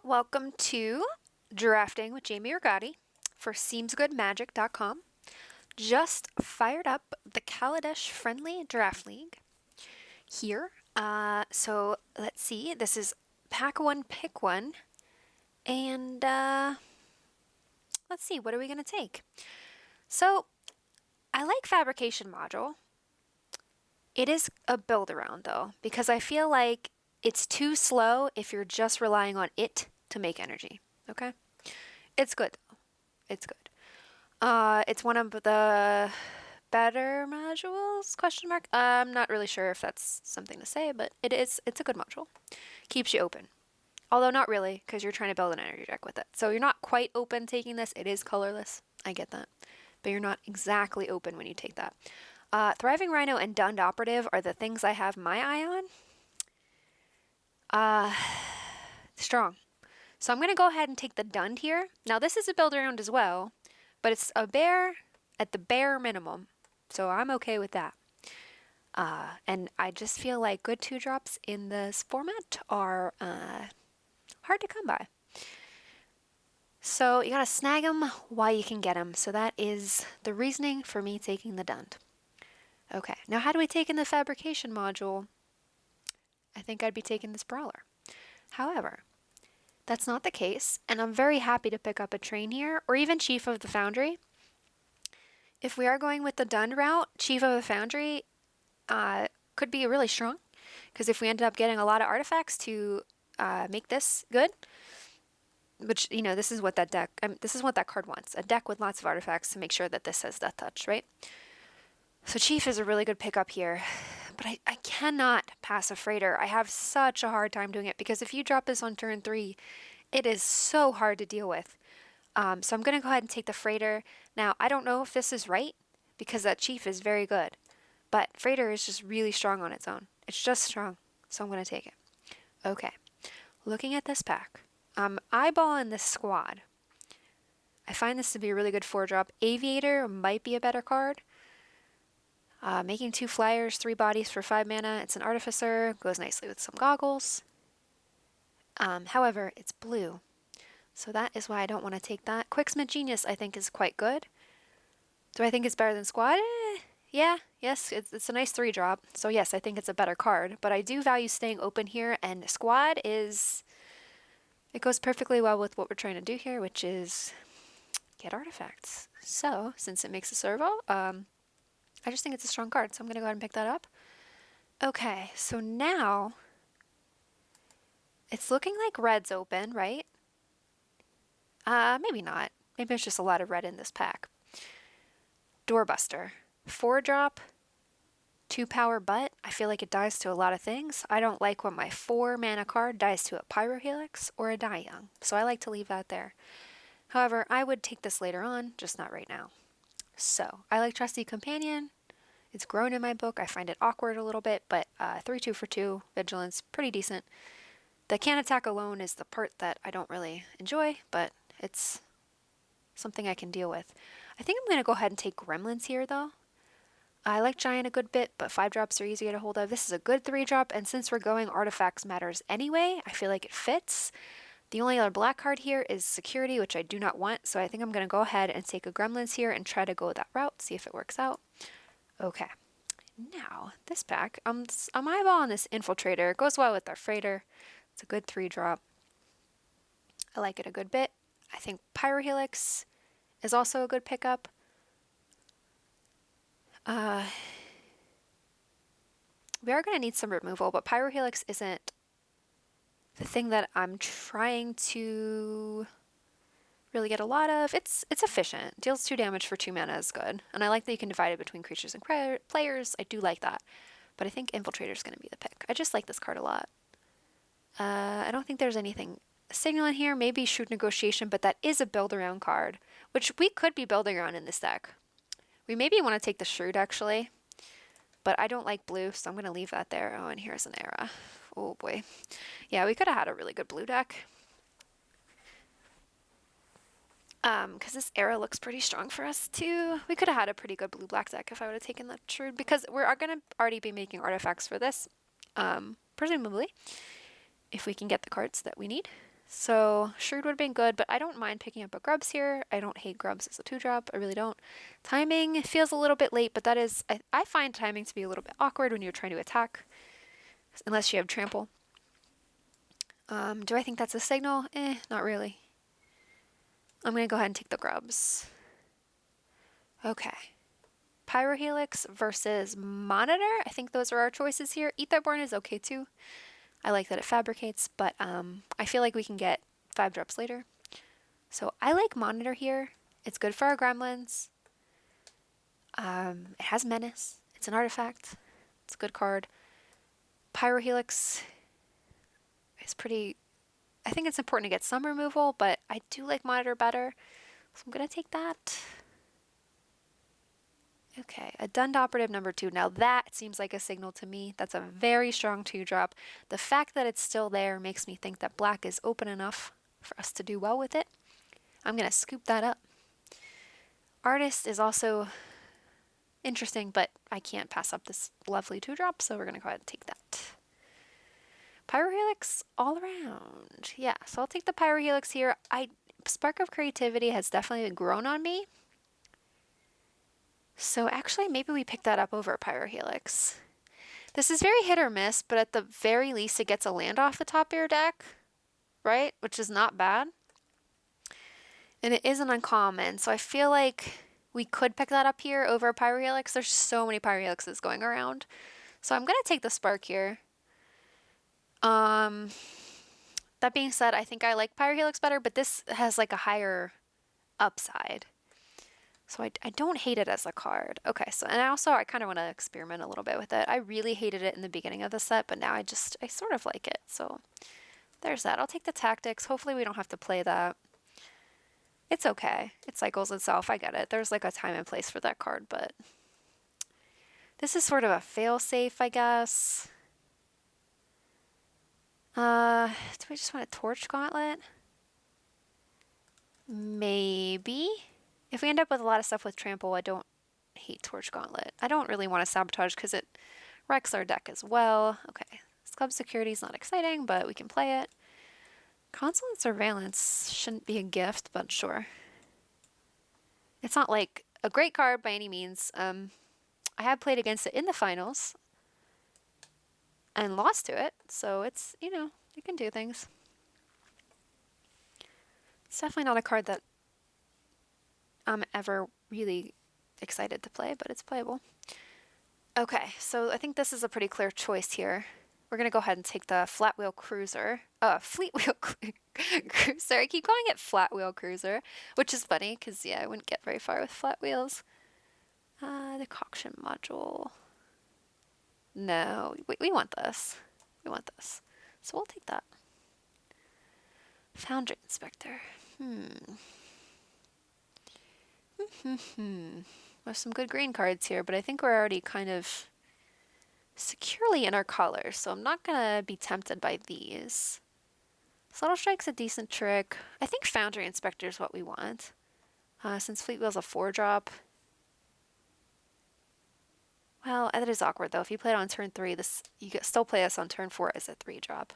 Welcome to Drafting with Jamie Rigatti for SeemsGoodMagic.com. Just fired up the Kaladesh Friendly Draft League here. So let's see. This is pack one, pick one. And let's see, what are we going to take? So I like Fabrication Module. It is a build around though, because I feel like it's too slow if you're just relying on it to make energy. Okay? It's good though. It's good. It's one of the better modules? Question mark. I'm not really sure if that's something to say, but it's a good module. Keeps you open. Although not really, because you're trying to build an energy deck with it. So you're not quite open taking this. It is colorless. I get that. But you're not exactly open when you take that. Thriving Rhino and Dund Operative are the things I have my eye on. Strong. So I'm going to go ahead and take the Dund here. Now this is a build around as well, but it's a bear at the bare minimum. So I'm okay with that. And I just feel like good 2-drops in this format are hard to come by. So you gotta snag them while you can get them. So that is the reasoning for me taking the Dund. Okay, now how do we take in the Fabrication Module? I think I'd be taking this Brawler. However, that's not the case, and I'm very happy to pick up a Train here, or even Chief of the Foundry. If we are going with the Dund route, Chief of the Foundry could be really strong, because if we ended up getting a lot of artifacts to make this good, which, you know, this is what that deck, this is what that card wants, a deck with lots of artifacts to make sure that this has Death Touch, right? So Chief is a really good pickup here, but I cannot pass a Freighter. I have such a hard time doing it, because if you drop this on turn 3, it is so hard to deal with. So I'm going to go ahead and take the Freighter. Now, I don't know if this is right, because that Chief is very good, but Freighter is just really strong on its own. It's just strong, so I'm going to take it. Okay, looking at this pack, eyeballing this squad. I find this to be a really good 4-drop. Aviator might be a better card. Making 2 flyers, 3 bodies for 5 mana. It's an Artificer, goes nicely with some goggles. However, it's blue, so that is why I don't want to take that. Quicksmith Genius I think is quite good. Do I think it's better than Squad? Yeah, yes, it's a nice 3-drop, so yes, I think it's a better card, but I do value staying open here, and Squad is... it goes perfectly well with what we're trying to do here, which is get artifacts. So, since it makes a servo, I just think it's a strong card, so I'm going to go ahead and pick that up. Okay, so now it's looking like red's open, right? Maybe not. Maybe there's just a lot of red in this pack. Doorbuster. 4-drop, 2-power butt. I feel like it dies to a lot of things. I don't like when my 4-mana card dies to a Pyrohelix or a Die Young, so I like to leave that there. However, I would take this later on, just not right now. So, I like Trusty Companion. It's grown in my book. I find it awkward a little bit, but 3-2 for 2, Vigilance, pretty decent. The can attack alone is the part that I don't really enjoy, but it's something I can deal with. I think I'm going to go ahead and take Gremlins here, though. I like Giant a good bit, but 5-drops are easy to get a hold of. This is a good 3-drop, and since we're going Artifacts Matters anyway, I feel like it fits. The only other black card here is Security, which I do not want, so I think I'm going to go ahead and take a Gremlins here and try to go that route, see if it works out. Okay, now this pack, I'm eyeballing this Infiltrator. It goes well with our Freighter. It's a good 3-drop. I like it a good bit. I think Pyrohelix is also a good pickup. We are going to need some removal, but Pyrohelix isn't the thing that I'm trying to really get a lot of. It's efficient. Deals 2 damage for 2 mana is good. And I like that you can divide it between creatures and players. I do like that. But I think Infiltrator is going to be the pick. I just like this card a lot. I don't think there's anything Signal in here. Maybe Shrewd Negotiation, but that is a build-around card, which we could be building around in this deck. We maybe want to take the Shrewd, actually. But I don't like blue, so I'm going to leave that there. Oh, and here's an Era. Oh, boy. Yeah, we could have had a really good blue deck. Because this Era looks pretty strong for us, too. We could have had a pretty good blue-black deck if I would have taken the Shrewd, because we're going to already be making artifacts for this, presumably, if we can get the cards that we need. So Shrewd would have been good, but I don't mind picking up a Grubs here. I don't hate Grubs as a 2-drop. I really don't. Timing feels a little bit late, but that is, I find timing to be a little bit awkward when you're trying to attack, unless you have trample. Do I think that's a signal? Not really. I'm going to go ahead and take the Grubs. Okay. Pyrohelix versus Monitor. I think those are our choices here. Etherborn is okay too. I like that it fabricates, but I feel like we can get 5-drops later. So I like Monitor here. It's good for our gremlins. It has Menace. It's an artifact. It's a good card. Pyrohelix is pretty... I think it's important to get some removal, but I do like Monitor better. So I'm going to take that. Okay, a Dund Operative number 2. Now that seems like a signal to me. That's a very strong 2-drop. The fact that it's still there makes me think that black is open enough for us to do well with it. I'm going to scoop that up. Artist is also interesting, but I can't pass up this lovely 2-drop, so we're going to go ahead and take that. Pyrohelix all around. Yeah, so I'll take the Pyrohelix here. Spark of Creativity has definitely grown on me. So actually, maybe we pick that up over Pyrohelix. This is very hit or miss, but at the very least, it gets a land off the top of your deck, right? Which is not bad. And it is an uncommon, so I feel like we could pick that up here over Pyrohelix. There's so many Pyrohelixes going around. So I'm going to take the Spark here. That being said, I think I like Pyrohelix better, but this has like a higher upside. So I don't hate it as a card. Okay, so and I kind of want to experiment a little bit with it. I really hated it in the beginning of the set, but now I sort of like it. So there's that. I'll take the Tactics. Hopefully we don't have to play that. It's okay. It cycles itself. I get it. There's like a time and place for that card, but this is sort of a fail-safe, I guess. Do we just want a Torch Gauntlet? Maybe. If we end up with a lot of stuff with Trample, I don't hate Torch Gauntlet. I don't really want to Sabotage because it wrecks our deck as well. Okay, Club Security is not exciting, but we can play it. Consulate Surveillance shouldn't be a gift, but sure. It's not like a great card by any means. I have played against it in the finals and lost to it, so it's, you know, you can do things. It's definitely not a card that I'm ever really excited to play, but it's playable. Okay, so I think this is a pretty clear choice here. We're going to go ahead and take the Flat Wheel Cruiser. Fleet Wheel Cruiser. I keep calling it Flat Wheel Cruiser, which is funny because, yeah, I wouldn't get very far with flat wheels. Decoction Module. No, we want this. We want this. So we'll take that. Foundry Inspector. There's some good green cards here, but I think we're already kind of securely in our colors, so I'm not going to be tempted by these. Subtle Strike's a decent trick. I think Foundry Inspector is what we want, since Fleet Wheel's a 4-drop. Well, that is awkward, though. If you play it on turn 3, you can still play us on turn 4 as a 3-drop.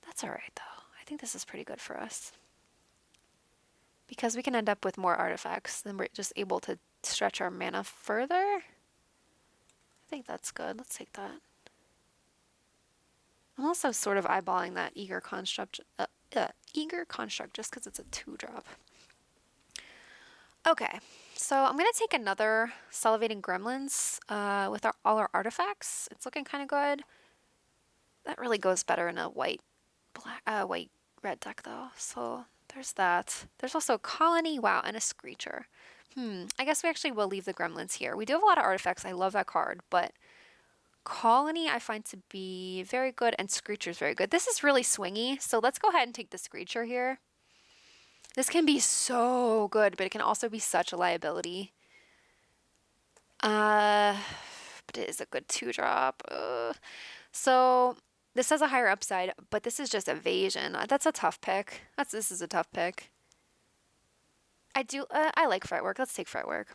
That's alright, though. I think this is pretty good for us. Because we can end up with more artifacts, then we're just able to stretch our mana further. I think that's good. Let's take that. I'm also sort of eyeballing that Eager Construct just because it's a 2-drop. Okay, so I'm going to take another Salivating Gremlins with all our artifacts. It's looking kind of good. That really goes better in a white-red deck, though. So there's that. There's also a Colony, wow, and a Screecher. I guess we actually will leave the Gremlins here. We do have a lot of artifacts. I love that card, but Colony I find to be very good, and Screecher's very good. This is really swingy, so let's go ahead and take the Screecher here. This can be so good, but it can also be such a liability. But it is a good 2-drop. So this has a higher upside, but this is just evasion. That's a tough pick. This is a tough pick. I like Fretwork. Let's take Fretwork.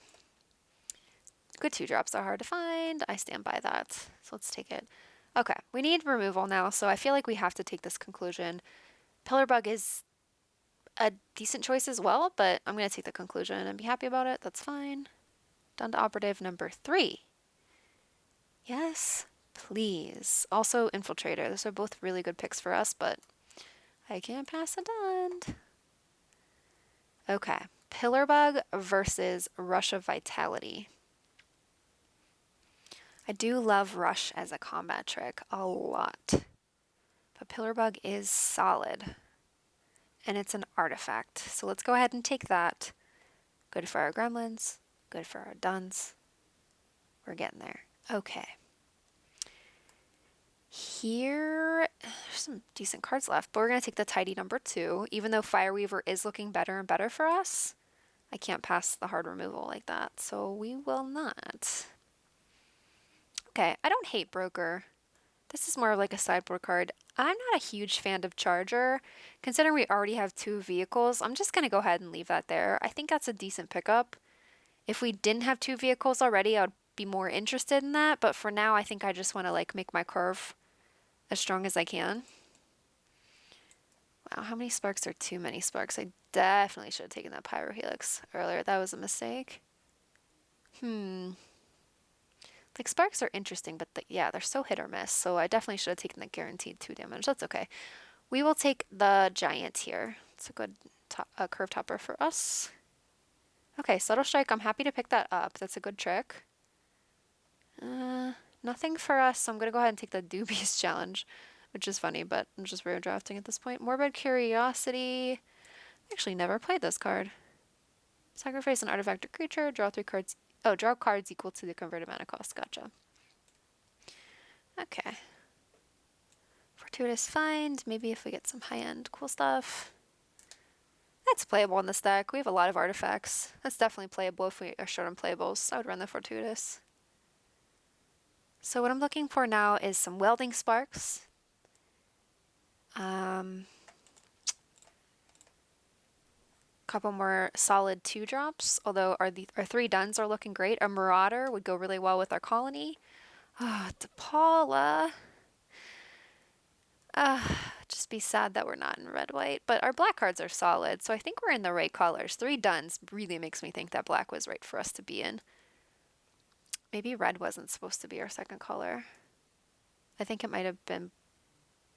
Good 2-drops are hard to find. I stand by that. So let's take it. Okay, we need removal now, so I feel like we have to take this conclusion. Pillar Bug is a decent choice as well, but I'm going to take the conclusion and be happy about it. That's fine. Down to operative number 3. Yes, please. Also, Infiltrator. Those are both really good picks for us, but I can't pass a dund. Okay. Pillar Bug versus Rush of Vitality. I do love Rush as a combat trick a lot, but Pillar Bug is solid, and it's an artifact. So let's go ahead and take that. Good for our gremlins, good for our duns. We're getting there. Okay. Here, there's some decent cards left, but we're going to take the tidy number 2. Even though Fireweaver is looking better and better for us, I can't pass the hard removal like that, so we will not. Okay, I don't hate Broker. This is more of like a sideboard card. I'm not a huge fan of Charger. Considering we already have 2 vehicles, I'm just going to go ahead and leave that there. I think that's a decent pickup. If we didn't have 2 vehicles already, I would be more interested in that, but for now, I think I just want to like make my curve as strong as I can. Wow, how many sparks are too many sparks? I definitely should have taken that Pyro Helix earlier. That was a mistake. Like, sparks are interesting, but yeah, they're so hit or miss, so I definitely should have taken the guaranteed 2 damage. That's okay. We will take the Giant here. It's a good curve topper for us. Okay, Subtle Strike, I'm happy to pick that up. That's a good trick. Nothing for us, so I'm going to go ahead and take the Dubious Challenge, which is funny, but I'm just rare drafting at this point. Morbid Curiosity. I actually never played this card. Sacrifice an artifact or creature, draw 3 cards. Oh, draw cards equal to the converted mana cost. Gotcha. Okay. Fortuitous Find. Maybe if we get some high-end cool stuff. That's playable in this deck. We have a lot of artifacts. That's definitely playable if we are short on playables. I would run the Fortuitous. So what I'm looking for now is some Welding Sparks. Couple more solid 2-drops, although our 3 duns are looking great. A Marauder would go really well with our colony. Oh, DePaula. Just be sad that we're not in red-white, but our black cards are solid, so I think we're in the right colors. 3 duns really makes me think that black was right for us to be in. Maybe red wasn't supposed to be our second color. I think it might have been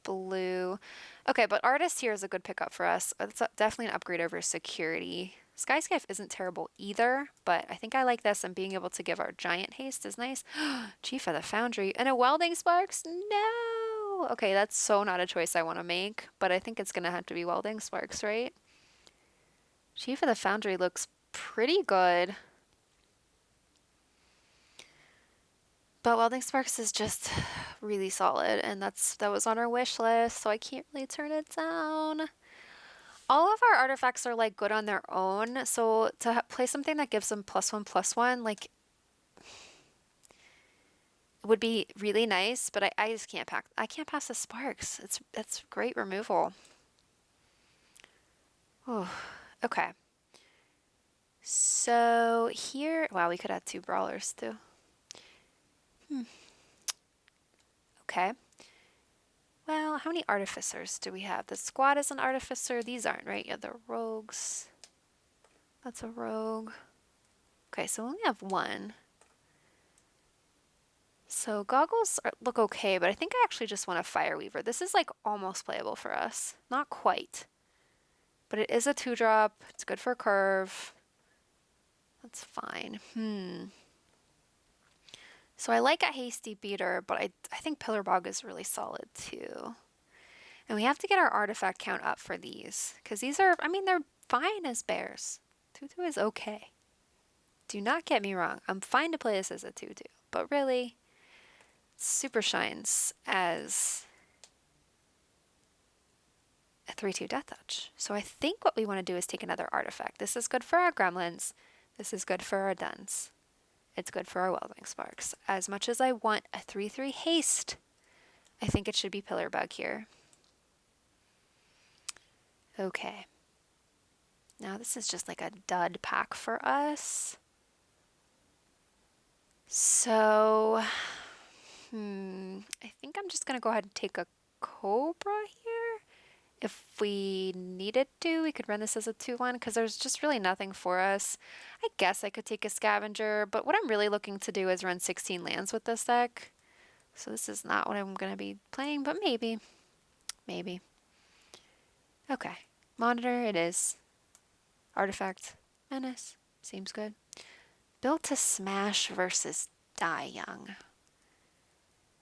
blue. Okay, but Artist here is a good pickup for us. It's definitely an upgrade over Security. Skyskiff isn't terrible either, but I think I like this, and being able to give our Giant haste is nice. Chief of the Foundry and a Welding Sparks? No! Okay, that's so not a choice I want to make, but I think it's going to have to be Welding Sparks, right? Chief of the Foundry looks pretty good. But Welding Sparks is just really solid, and that was on our wish list, so I can't really turn it down. All of our artifacts are like good on their own, so to play something that gives them +1/+1, like, would be really nice, but I just can't pass the sparks. That's great removal. Oh, okay. So here, wow, we could add 2 brawlers too. Okay. Well, how many artificers do we have? The squad is an artificer. These aren't, right? Yeah, they're rogues. That's a rogue. Okay, so we only have 1. So goggles look okay, but I think I actually just want a Fireweaver. This is like almost playable for us. Not quite. But it is a 2-drop. It's good for curve. That's fine. So I like a Hasty Beater, but I think Pillar Bog is really solid too. And we have to get our artifact count up for these, because these are, I mean, they're fine as bears. 2/2 is okay. Do not get me wrong. I'm fine to play this as a 2/2, but really, super shines as a 3/2 Death Touch. So I think what we want to do is take another artifact. This is good for our gremlins. This is good for our duns. It's good for our Welding Sparks. As much as I want a 3/3 haste, I think it should be Pillar Bug here. Okay. Now this is just like a dud pack for us. So, I think I'm just going to go ahead and take a Cobra here. If we needed to, we could run this as a 2-1 because there's just really nothing for us. I guess I could take a scavenger, but what I'm really looking to do is run 16 lands with this deck. So this is not what I'm going to be playing, but maybe. Maybe. Okay. Monitor it is. Artifact. Menace. Seems good. Built to smash versus die young.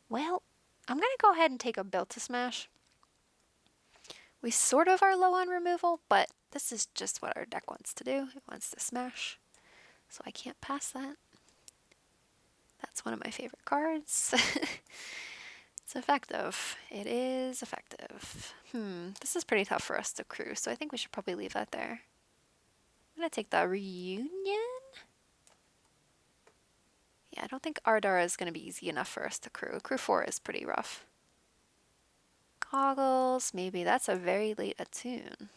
Well, I'm going to go ahead and take a built to smash. We sort of are low on removal, but this is just what our deck wants to do. It wants to smash. So I can't pass that. That's one of my favorite cards. It's effective. It is effective. This is pretty tough for us to crew, so I think we should probably leave that there. I'm going to take the reunion. Yeah, I don't think Ardara is going to be easy enough for us to crew. Crew 4 is pretty rough. Goggles, maybe. That's a very late attune.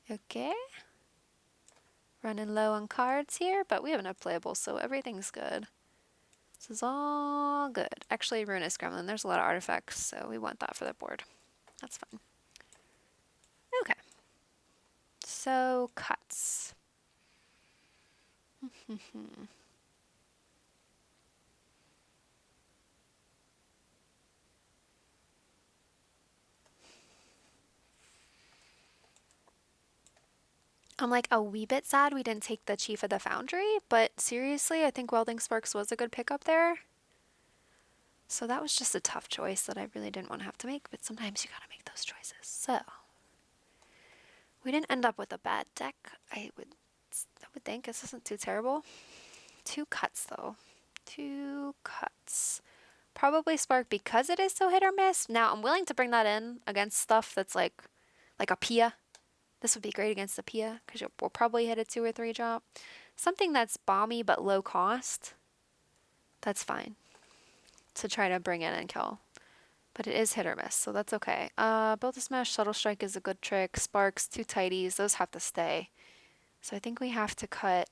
Okay. Running low on cards here, but we have enough playables, so everything's good. This is all good. Actually, Ruinous Gremlin, there's a lot of artifacts, so we want that for the board. That's fine. Okay. So, cuts. I'm like a wee bit sad we didn't take the Chief of the Foundry, but seriously, I think Welding Sparks was a good pickup there. So that was just a tough choice that I really didn't want to have to make, but sometimes you gotta make those choices. So, we didn't end up with a bad deck. I would think this isn't too terrible. 2 cuts though. 2 cuts. Probably Spark because it is so hit or miss. Now, I'm willing to bring that in against stuff that's like a Pia. This would be great against the Pia because we'll probably hit a 2 or 3 drop. Something that's bomby but low cost. That's fine to try to bring in and kill. But it is hit or miss, so that's okay. Build a Smash, Shuttle Strike is a good trick. Sparks, 2 tidies, those have to stay. So I think we have to cut...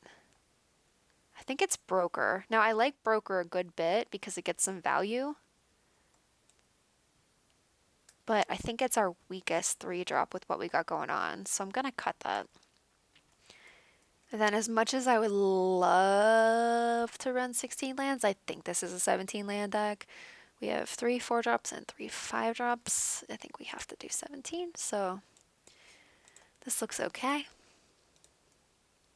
I think it's Broker. Now, I like Broker a good bit because it gets some value. But I think it's our weakest 3-drop with what we got going on, so I'm going to cut that. And then as much as I would love to run 16 lands, I think this is a 17 land deck. We have 3 4-drops and 3 5-drops. I think we have to do 17, so this looks okay.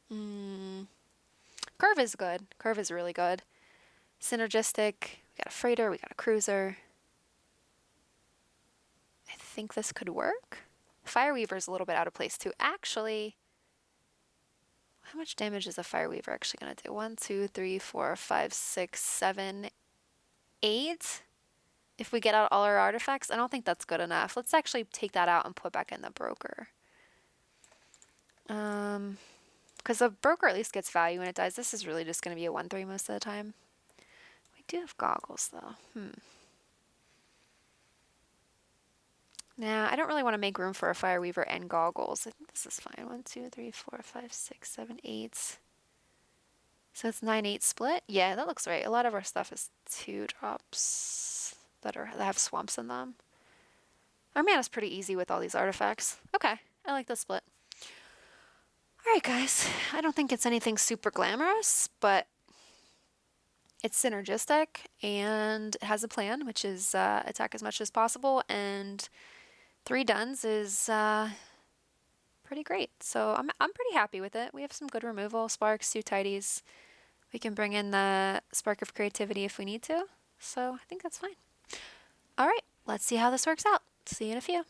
Curve is good. Curve is really good. Synergistic. We got a freighter, we got a cruiser. I think this could work. Fireweaver's a little bit out of place too. Actually, how much damage is a Fireweaver actually going to do? 1, 2, 3, 4, 5, 6, 7, 8. If we get out all our artifacts, I don't think that's good enough. Let's actually take that out and put back in the Broker. Because the Broker at least gets value when it dies. This is really just going to be a 1-3 most of the time. We do have Goggles though. Nah, I don't really want to make room for a Fireweaver and Goggles. I think this is fine. 1, 2, 3, 4, 5, 6, 7, 8. So it's 9-8 split? Yeah, that looks right. A lot of our stuff is 2-drops that have swamps in them. Our mana's pretty easy with all these artifacts. Okay, I like this split. Alright guys, I don't think it's anything super glamorous, but it's synergistic and it has a plan, which is attack as much as possible, and 3 duns is pretty great. So I'm pretty happy with it. We have some good removal, sparks, 2 tidies. We can bring in the spark of creativity if we need to. So I think that's fine. All right, let's see how this works out. See you in a few.